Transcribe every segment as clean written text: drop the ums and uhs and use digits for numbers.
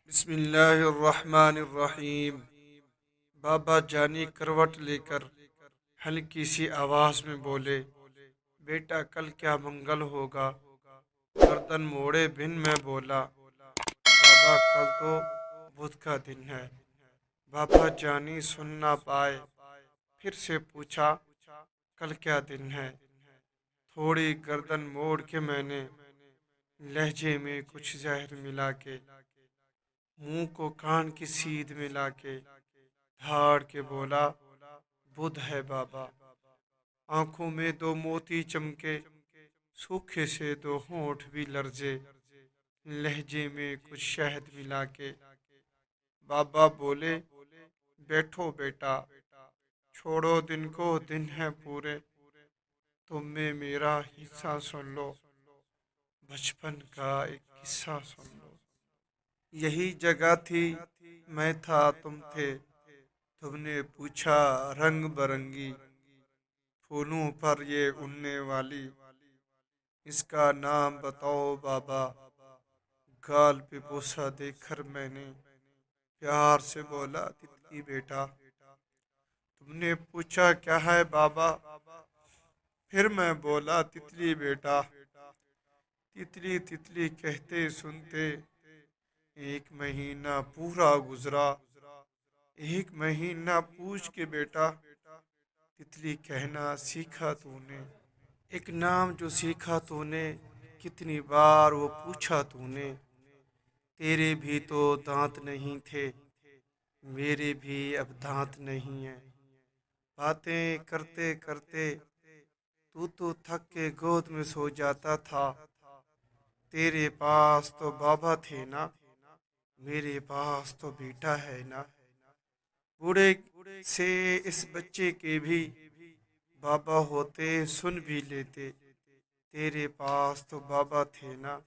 बिस्मिल्लाहिर्रहमानिर्रहीम। बाबा जानी करवट लेकर हल्की सी आवाज में बोले, बेटा कल क्या मंगल होगा। गर्दन मोड़े बिन मैं बोला, बाबा कल तो बुध का दिन है। बाबा जानी सुन ना पाए, फिर से पूछा, कल क्या दिन है। थोड़ी गर्दन मोड़ के मैंने लहजे में कुछ जहर मिला के, मुंह को कान की सीध मिला के, धाड़ के बोला, बुध है बाबा। आंखों में दो मोती चमके, सूखे से दो होंठ भी लर्जे, लहजे में कुछ शहद मिला के बाबा बोले, बैठो बेटा, छोड़ो दिन को, दिन है पूरे, तुम में मेरा हिस्सा सुन लो, बचपन का एक किस्सा सुन लो। यही जगह थी, मैं था तुम थे, तुमने पूछा रंग बरंगी, फूलों पर ये उड़ने वाली, इसका नाम बताओ बाबा। गाल पे बोसा देकर मैंने प्यार से बोला, तितली बेटा। तुमने पूछा क्या है बाबा, फिर मैं बोला, तितली बेटा। तितली तितली कहते सुनते एक महीना पूरा गुजरा। एक महीना पूछ के बेटा, तितली कहना सीखा तूने। एक नाम जो सीखा तूने, कितनी बार वो पूछा तूने। तेरे भी तो दांत नहीं थे, मेरे भी अब दांत नहीं है। बातें करते करते तू तो थक के गोद में सो जाता था। तेरे पास तो बाबा थे ना, मेरे पास तो बेटा है ना। बूढ़े से इस बच्चे के भी बाबा होते सुन भी लेते। तेरे पास तो बाबा थे ना,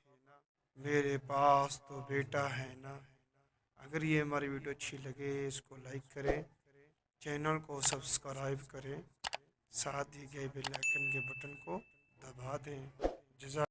मेरे पास तो बेटा है ना। अगर ये हमारी वीडियो अच्छी लगे इसको लाइक करें, चैनल को सब्सक्राइब करें, साथ ही गए बेल आइकन के बटन को दबा दें। जज़ा